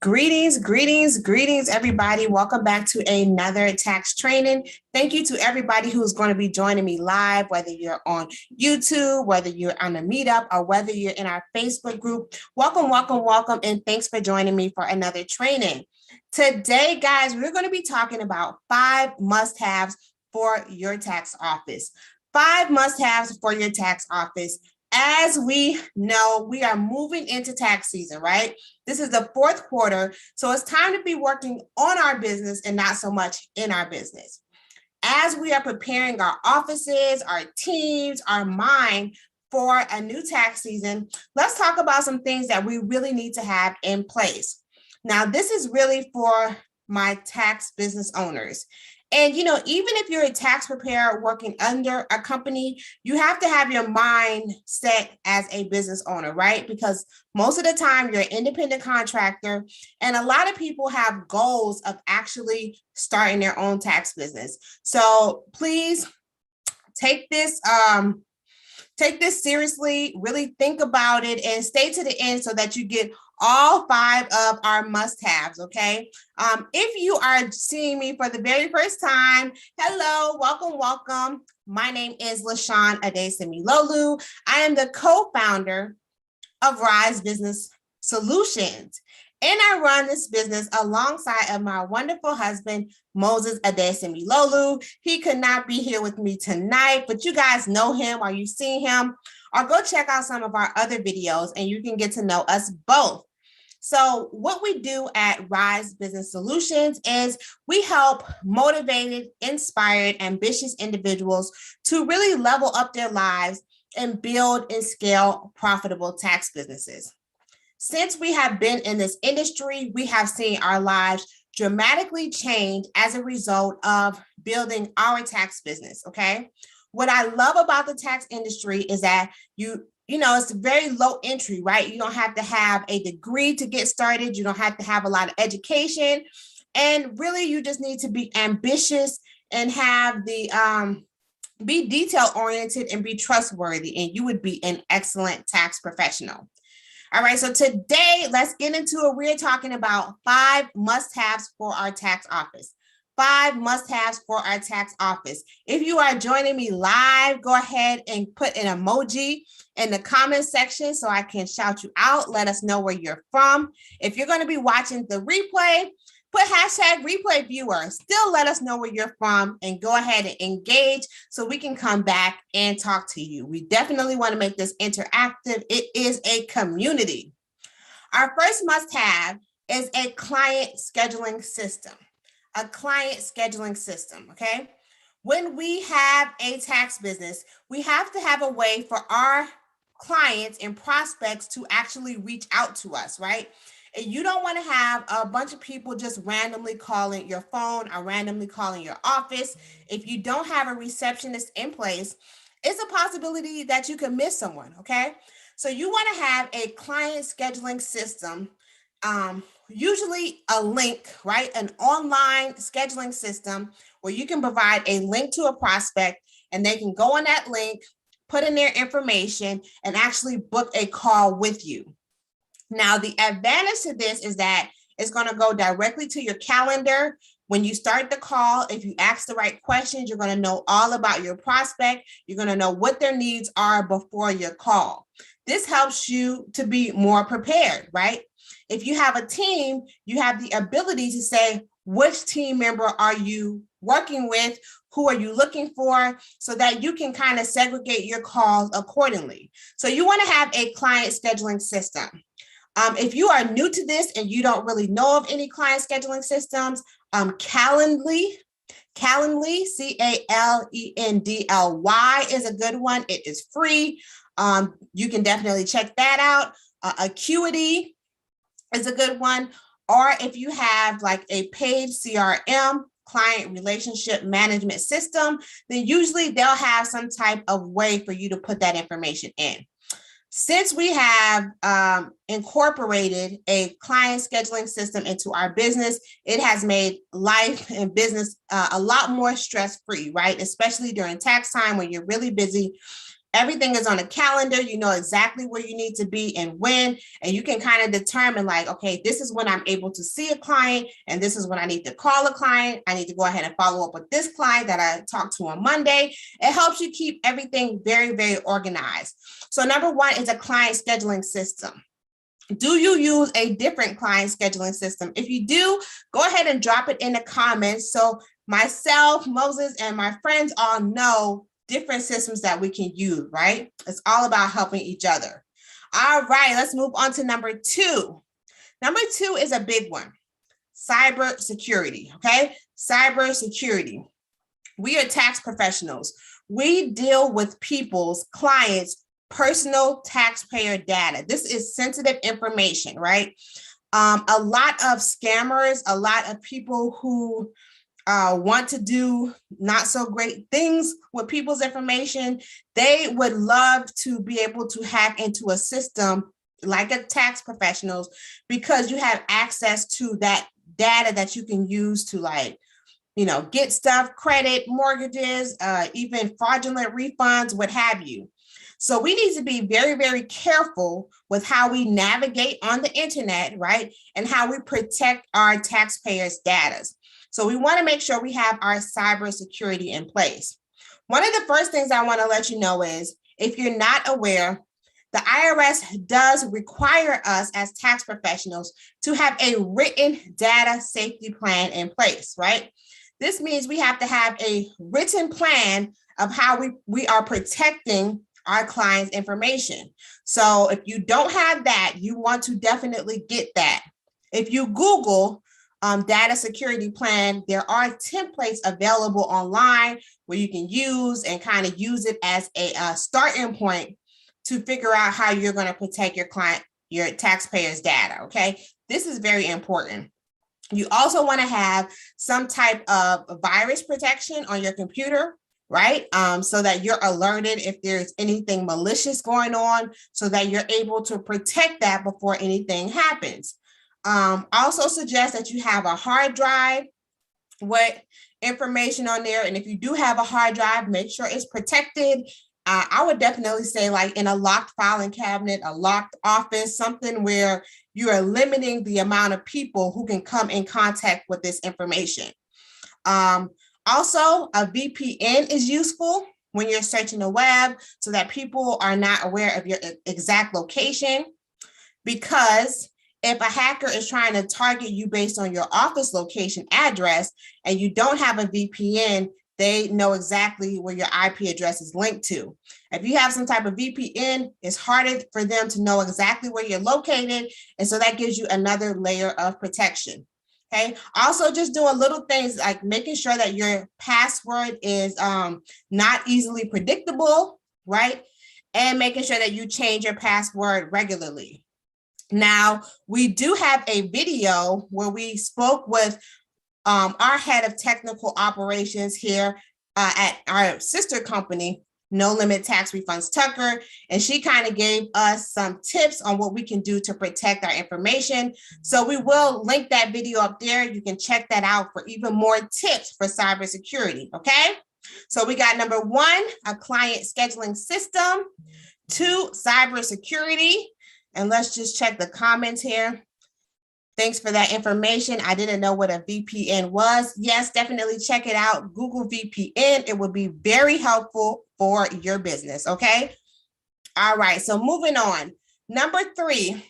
Greetings, everybody. Welcome back to another tax training. Thank you to everybody who's going to be joining me live, whether you're on YouTube, whether you're on a meetup, or whether you're in our Facebook group. Welcome, and thanks for joining me for another training. Today, guys, we're going to be talking about 5 must-haves for your tax office. 5 must-haves for your tax office. As we know, we are moving into tax season, right? This is the 4th quarter, so it's time to be working on our business and not so much in our business. As we are preparing our offices, our teams, our mind for a new tax season, let's talk about some things that we really need to have in place. Now, this is really for my tax business owners. And, even if you're a tax preparer working under a company, you have to have your mind set as a business owner, right? Because most of the time you're an independent contractor, and a lot of people have goals of actually starting their own tax business. So please take this seriously, really think about it, and stay to the end so that you get all 5 of our must-haves, okay? If you are seeing me for the very first time, hello, welcome. My name is LaShawn Adesemilolu. I am the co-founder of Rise Business Solutions, and I run this business alongside of my wonderful husband, Moses Adesemilolu. He could not be here with me tonight, but you guys know him, or you've seen him, or go check out some of our other videos and you can get to know us both. So what we do at Rise Business Solutions is we help motivated, inspired, ambitious individuals to really level up their lives and build and scale profitable tax businesses. Since we have been in this industry, we have seen our lives dramatically change as a result of building our tax business, okay? What I love about the tax industry is that it's very low entry, right? You don't have to have a degree to get started. You don't have to have a lot of education. And really, you just need to be ambitious and have be detail oriented and be trustworthy, and you would be an excellent tax professional. All right, so today, let's get into it. We're talking about 5 must-haves for our tax office. 5 must-haves for our tax office. If you are joining me live, go ahead and put an emoji in the comment section so I can shout you out. Let us know where you're from. If you're going to be watching the replay, put hashtag replay viewer. Still let us know where you're from and go ahead and engage so we can come back and talk to you. We definitely want to make this interactive. It is a community. Our first must-have is a client scheduling system. A client scheduling system, okay? When we have a tax business, we have to have a way for our clients and prospects to actually reach out to us, right? And you don't want to have a bunch of people just randomly calling your phone or randomly calling your office. If you don't have a receptionist in place, it's a possibility that you could miss someone, okay? So you want to have a client scheduling system, usually a link, right? An online scheduling system where you can provide a link to a prospect and they can go on that link, put in their information, and actually book a call with you. Now, the advantage to this is that it's going to go directly to your calendar. When you start the call, if you ask the right questions, you're going to know all about your prospect. You're going to know what their needs are before your call. This helps you to be more prepared, right? If you have a team, you have the ability to say, which team member are you working with? Who are you looking for? So that you can kind of segregate your calls accordingly. So you want to have a client scheduling system. If you are new to this and you don't really know of any client scheduling systems, Calendly, Calendly, Calendly is a good one. It is free. You can definitely check that out. Acuity is a good one. Or if you have like a paid CRM, client relationship management system, then usually they'll have some type of way for you to put that information in. Since we have incorporated a client scheduling system into our business, it has made life and business a lot more stress-free, right? Especially during tax time when you're really busy. Everything is on a calendar. You know exactly where you need to be and when, and you can kind of determine like, okay, this is when I'm able to see a client, and this is when I need to call a client. I need to go ahead and follow up with this client that I talked to on Monday. It helps you keep everything very, very organized. So number one is a client scheduling system. Do you use a different client scheduling system? If you do, go ahead and drop it in the comments so myself, Moses, and my friends all know different systems that we can use, right? It's all about helping each other. All right, let's move on to number two. Number two is a big one, cyber security, okay? Cyber security. We are tax professionals. We deal with people's clients' personal taxpayer data. This is sensitive information, right? A lot of scammers, a lot of people who want to do not so great things with people's information, they would love to be able to hack into a system like a tax professionals, because you have access to that data that you can use to, like, you know, get stuff, credit, mortgages, even fraudulent refunds, what have you. So we need to be very, very careful with how we navigate on the internet, right? And how we protect our taxpayers' data. So we want to make sure we have our cybersecurity in place. One of the first things I want to let you know is, if you're not aware, the IRS does require us as tax professionals to have a written data safety plan in place, right? This means we have to have a written plan of how we are protecting our clients' information. So if you don't have that, you want to definitely get that. If you Google data security plan, there are templates available online where you can use and kind of use it as a starting point to figure out how you're going to protect your client, your taxpayers' data, okay? This is very important. You also want to have some type of virus protection on your computer, right? So that you're alerted if there's anything malicious going on, so that you're able to protect that before anything happens. Also suggest that you have a hard drive with information on there. And if you do have a hard drive, make sure it's protected. I would definitely say, like, in a locked filing cabinet, a locked office, something where you are limiting the amount of people who can come in contact with this information. Also, a VPN is useful when you're searching the web, so that people are not aware of your exact location, because if a hacker is trying to target you based on your office location address and you don't have a VPN, they know exactly where your IP address is linked to. If you have some type of VPN, it's harder for them to know exactly where you're located. And so that gives you another layer of protection. Okay. Also, just doing little things like making sure that your password is not easily predictable, right? And making sure that you change your password regularly. Now, we do have a video where we spoke with our head of technical operations here at our sister company, No Limit Tax Refunds Tucker, and she kind of gave us some tips on what we can do to protect our information. So we will link that video up there. You can check that out for even more tips for cybersecurity, okay? So we got number one, a client scheduling system, two, cybersecurity, and let's just check the comments here. Thanks for that information. I didn't know what a VPN was. Yes, definitely check it out. Google VPN. It would be very helpful for your business, okay? All right, so moving on. Number three,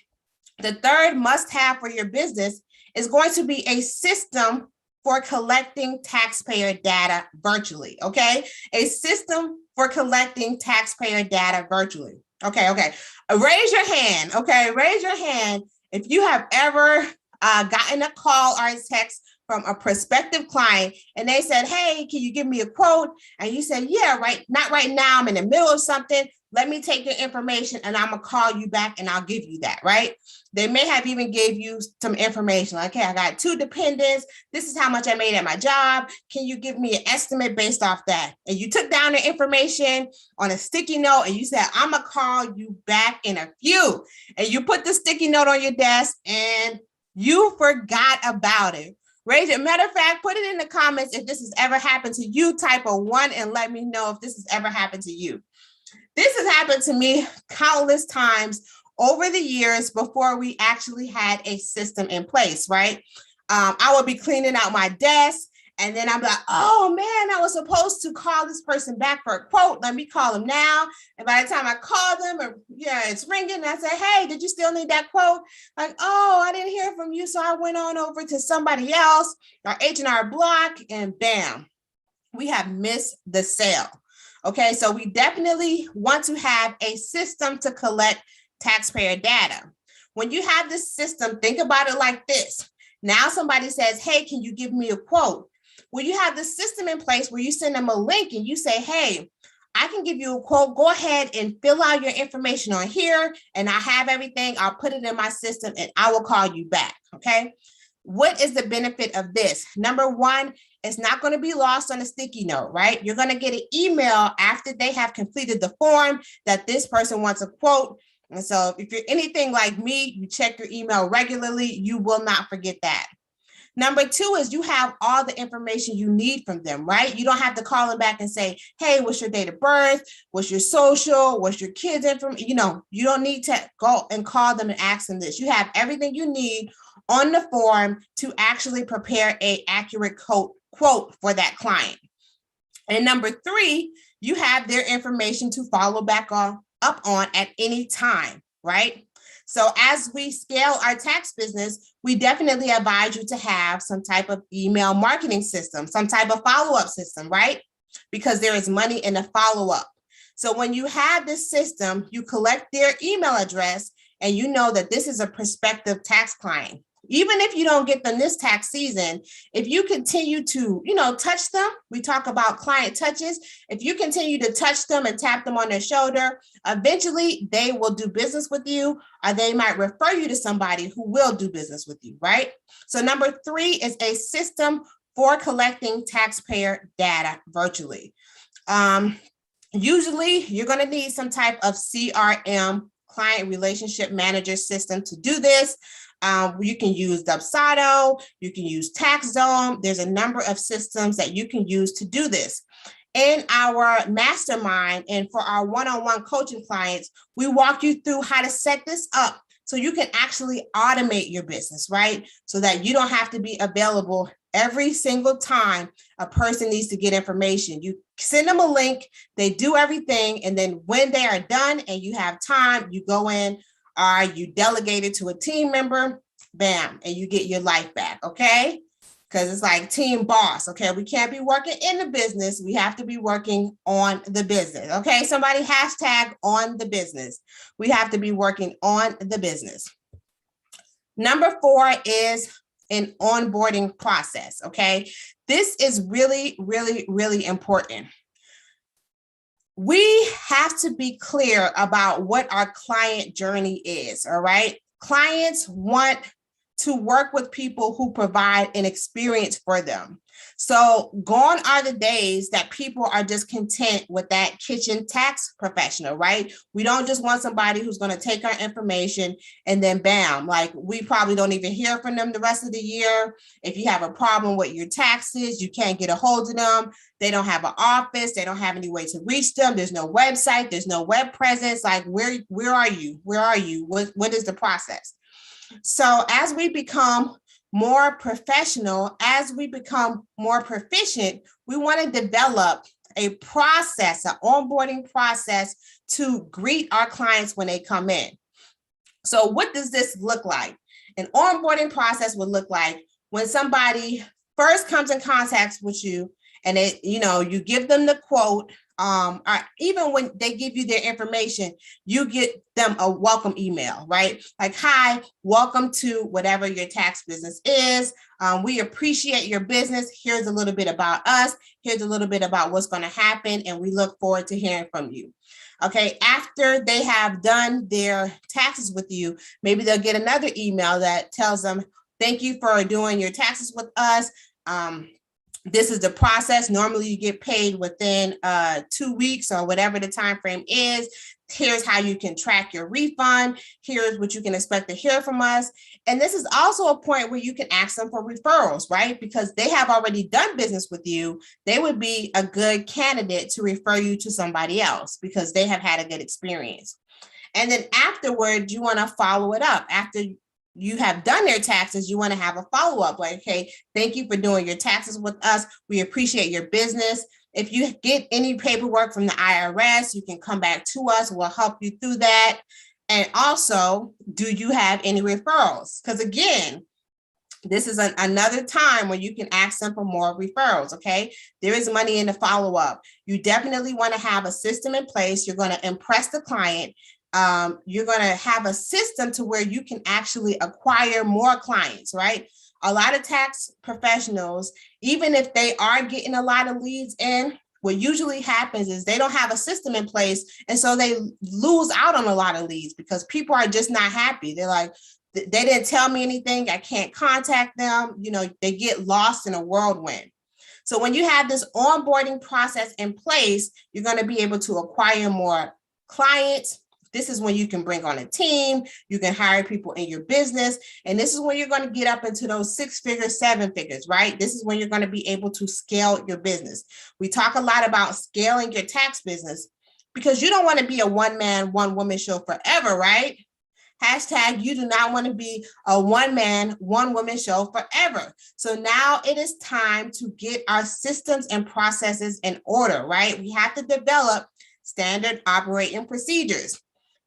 the third must-have for your business is going to be a system for collecting taxpayer data virtually, okay? A system for collecting taxpayer data virtually. Okay. Raise your hand, okay? Raise your hand if you have ever gotten a call or a text from a prospective client and they said, hey, can you give me a quote? And you said, yeah, not right now. I'm in the middle of something. Let me take your information and I'm gonna call you back and I'll give you that, right? They may have even gave you some information like, hey, I got 2 dependents. This is how much I made at my job. Can you give me an estimate based off that? And you took down the information on a sticky note and you said, I'm gonna call you back in a few. And you put the sticky note on your desk and you forgot about it. Raise it. Matter of fact, put it in the comments if this has ever happened to you. Type a 1 and let me know if this has ever happened to you. This has happened to me countless times over the years before we actually had a system in place, right? I would be cleaning out my desk, and then I'm like, oh man, I was supposed to call this person back for a quote. Let me call them now. And by the time I call them, or it's ringing, and I say, hey, did you still need that quote? Like, oh, I didn't hear from you. So I went on over to somebody else, our H&R Block, and bam, we have missed the sale. Okay, so we definitely want to have a system to collect taxpayer data. When you have this system, think about it like this. Now somebody says, hey, can you give me a quote? Well, you have the system in place where you send them a link and you say, hey, I can give you a quote. Go ahead and fill out your information on here, and I have everything. I'll put it in my system and I will call you back. Okay. What is the benefit of this? Number one, it's not going to be lost on a sticky note, right? You're going to get an email after they have completed the form that this person wants a quote. And so if you're anything like me, you check your email regularly, you will not forget that. Number two is you have all the information you need from them, right? You don't have to call them back and say, hey, what's your date of birth? What's your social? What's your kids' information? You don't need to go and call them and ask them this. You have everything you need on the form to actually prepare an accurate quote for that client. And number three, you have their information to follow back up on at any time, right? So as we scale our tax business, we definitely advise you to have some type of email marketing system, some type of follow-up system, right? Because there is money in the follow-up. So when you have this system, you collect their email address and you know that this is a prospective tax client. Even if you don't get them this tax season, if you continue to, touch them, we talk about client touches. If you continue to touch them and tap them on their shoulder, eventually they will do business with you, or they might refer you to somebody who will do business with you, right? So number three is a system for collecting taxpayer data virtually. Usually you're going to need some type of CRM, client relationship manager system to do this. You can use Dubsado, you can use TaxZone. There's a number of systems that you can use to do this. In our mastermind and for our one-on-one coaching clients, we walk you through how to set this up so you can actually automate your business, right? So that you don't have to be available every single time a person needs to get information. You send them a link, they do everything, and then when they are done and you have time, you go in, or you delegate it to a team member, bam, and you get your life back, okay? Because it's like team boss, okay? We can't be working in the business. We have to be working on the business, okay? Somebody hashtag on the business. We have to be working on the business. Number four is an onboarding process, okay? This is really, really, really important. We have to be clear about what our client journey is, all right? Clients want to work with people who provide an experience for them. So gone are the days that people are just content with that kitchen tax professional, right? We don't just want somebody who's going to take our information and then bam, like we probably don't even hear from them the rest of the year. If you have a problem with your taxes, you can't get a hold of them. They don't have an office. They don't have any way to reach them. There's no website. There's no web presence. Like where are you? Where are you? What is the process? So as we become more professional, as we become more proficient, we want to develop a process, an onboarding process to greet our clients when they come in. So what does this look like? An onboarding process would look like when somebody first comes in contact with you and you give them the quote, or even when they give you their information, you get them a welcome email, right? Like, hi, welcome to whatever your tax business is. We appreciate your business. Here's a little bit about us. Here's a little bit about what's going to happen. And we look forward to hearing from you. Okay, after they have done their taxes with you, maybe they'll get another email that tells them, thank you for doing your taxes with us. This is the process. Normally you get paid within 2 weeks or whatever the time frame is. Here's how you can track your refund. Here's what you can expect to hear from us. And this is also a point where you can ask them for referrals, right? Because they have already done business with you. They would be a good candidate to refer you to somebody else because they have had a good experience. And then afterwards, you want to follow it up. After you have done their taxes, you want to have a follow-up like, okay, thank you for doing your taxes with us. We appreciate your business. If you get any paperwork from the IRS, you can come back to us. We'll help you through that. And also, do you have any referrals? Because again, this is another time when you can ask them for more referrals, okay? There is money in the follow-up. You definitely want to have a system in place. You're going to impress the client. You're going to have a system to where you can actually acquire more clients, right? A lot of tax professionals, even if they are getting a lot of leads in, what usually happens is they don't have a system in place. And so they lose out on a lot of leads because people are just not happy. They're like, they didn't tell me anything. I can't contact them. You know, they get lost in a whirlwind. So when you have this onboarding process in place, you're going to be able to acquire more clients. This is when you can bring on a team, you can hire people in your business, and this is when you're going to get up into those 6 figures, 7 figures, right? This is when you're going to be able to scale your business. We talk a lot about scaling your tax business because you don't want to be a one-man, one-woman show forever, right? Hashtag, you do not want to be a one-man, one-woman show forever. So now it is time to get our systems and processes in order, right? We have to develop standard operating procedures.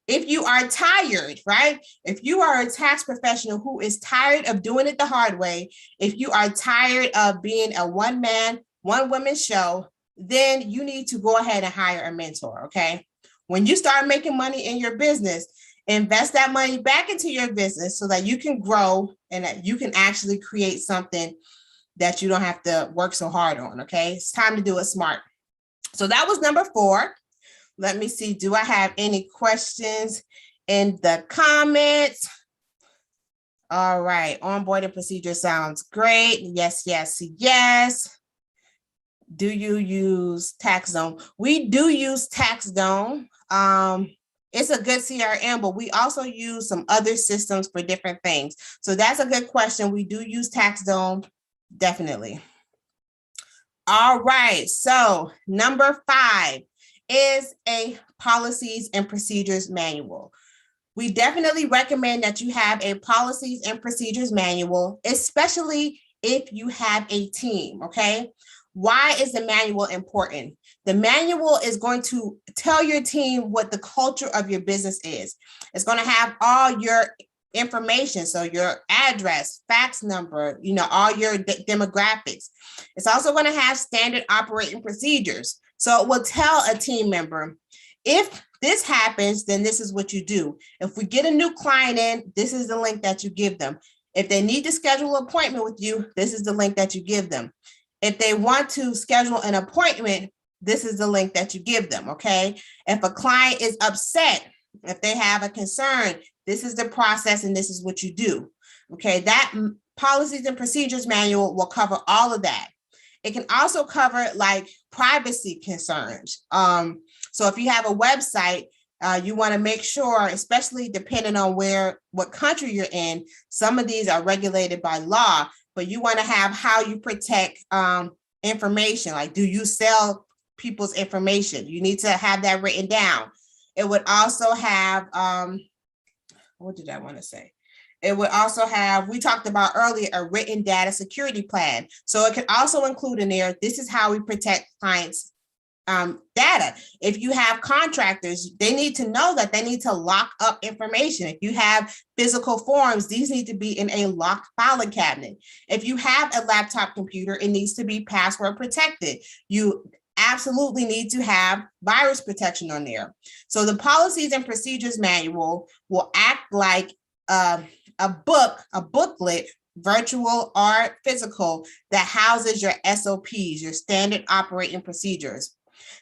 If you are tired, right? If you are a tax professional who is tired of doing it the hard way, if you are tired of being a one-man, one-woman show, then you need to go ahead and hire a mentor, okay? When you start making money in your business, invest that money back into your business so that you can grow and that you can actually create something that you don't have to work so hard on, okay? It's time to do it smart. So that was number 4. Let me see, do I have any questions in the comments? All right, onboarding procedure sounds great. Yes, yes, yes. Do you use TaxZone? We do use TaxZone. It's a good CRM, but we also use some other systems for different things. So that's a good question. We do use TaxZone, definitely. All right, so number 5 is a policies and procedures manual. We definitely recommend that you have a policies and procedures manual, especially if you have a team, okay? Why is the manual important? The manual is going to tell your team what the culture of your business is. It's going to have all your information, so your address, fax number, you know, all your demographics. It's also going to have standard operating procedures. So it will tell a team member, if this happens, then this is what you do. If we get a new client in, this is the link that you give them. If they need to schedule an appointment with you, this is the link that you give them. If they want to schedule an appointment, this is the link that you give them, okay? If a client is upset, if they have a concern, this is the process and this is what you do, okay? That policies and procedures manual will cover all of that. It can also cover like privacy concerns. So if you have a website, you want to make sure, especially depending on what country you're in, some of these are regulated by law, but you want to have how you protect information. Like, do you sell people's information? You need to have that written down. It would also have, what did I want to say? It would also have, we talked about earlier, a written data security plan. So it can also include in there, this is how we protect clients' data. If you have contractors, they need to know that they need to lock up information. If you have physical forms, these need to be in a locked filing cabinet. If you have a laptop computer, it needs to be password protected. You absolutely need to have virus protection on there. So the policies and procedures manual will act like a booklet, virtual or physical, that houses your SOPs, your standard operating procedures.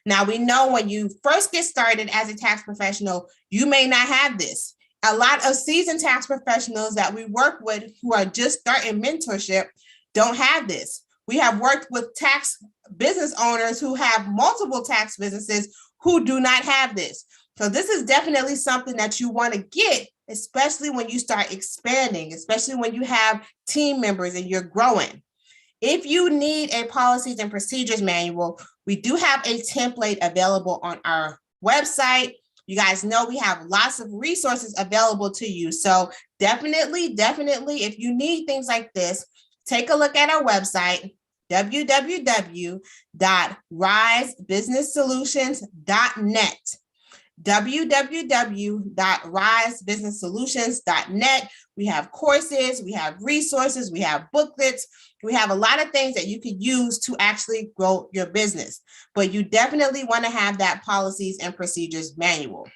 Now, we know when you first get started as a tax professional, you may not have this. A lot of seasoned tax professionals that we work with who are just starting mentorship don't have this. We have worked with tax business owners who have multiple tax businesses who do not have this. So this is definitely something that you want to get, especially when you start expanding, especially when you have team members and you're growing. If you need a policies and procedures manual, we do have a template available on our website. You guys know we have lots of resources available to you. So definitely, if you need things like this, take a look at our website, www.risebusinesssolutions.net. www.risebusinesssolutions.net. We have courses, we have resources, we have booklets, we have a lot of things that you could use to actually grow your business. But you definitely want to have that policies and procedures manual.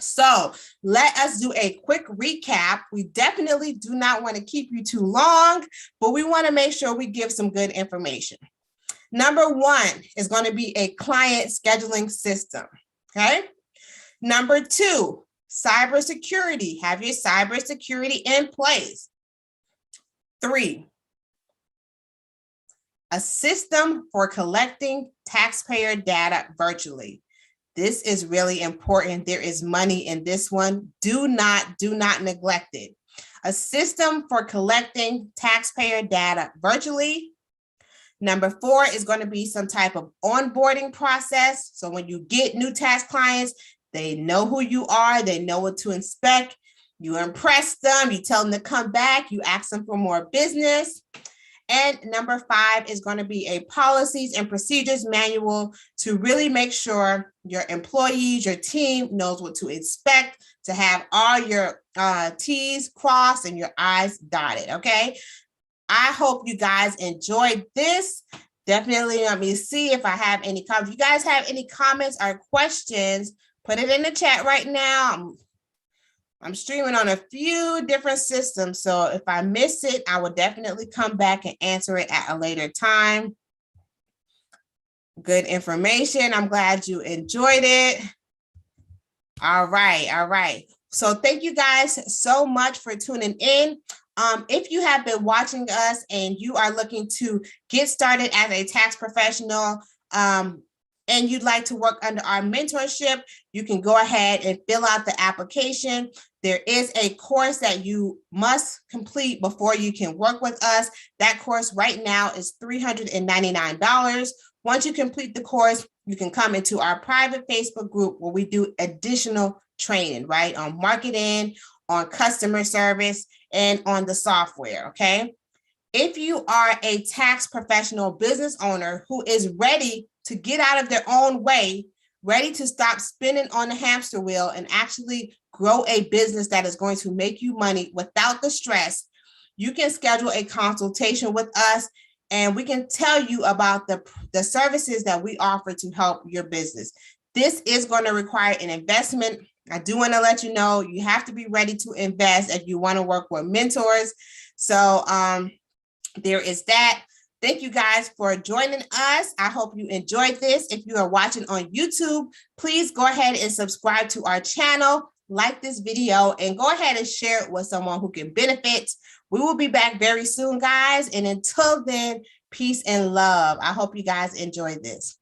So let us do a quick recap. We definitely do not want to keep you too long, but we want to make sure we give some good information. Number one is going to be a client scheduling system. Okay. Number two, cybersecurity. Have your cybersecurity in place. 3, a system for collecting taxpayer data virtually. This is really important. There is money in this one. Do not neglect it. A system for collecting taxpayer data virtually. Number 4 is going to be some type of onboarding process. So when you get new tax clients, they know who you are. They know what to expect. You impress them. You tell them to come back. You ask them for more business. And number 5 is going to be a policies and procedures manual to really make sure your employees, your team knows what to expect, to have all your T's crossed and your I's dotted. Okay. I hope you guys enjoyed this. Definitely let me see if I have any comments. If you guys have any comments or questions, put it in the chat right now. I'm streaming on a few different systems, so if I miss it, I will definitely come back and answer it at a later time. Good information. I'm glad you enjoyed it. All right. So thank you guys so much for tuning in. If you have been watching us and you are looking to get started as a tax professional, and you'd like to work under our mentorship, you can go ahead and fill out the application. There is a course that you must complete before you can work with us. That course right now is $399. Once you complete the course, you can come into our private Facebook group where we do additional training, right? On marketing, on customer service, and on the software, okay? If you are a tax professional business owner who is ready to get out of their own way, ready to stop spinning on the hamster wheel and actually grow a business that is going to make you money without the stress, you can schedule a consultation with us and we can tell you about the services that we offer to help your business. This is going to require an investment. I do want to let you know you have to be ready to invest if you want to work with mentors. So there is that. Thank you guys for joining us. I hope you enjoyed this. If you are watching on YouTube, please go ahead and subscribe to our channel, like this video, and go ahead and share it with someone who can benefit. We will be back very soon, guys. And until then, peace and love. I hope you guys enjoyed this.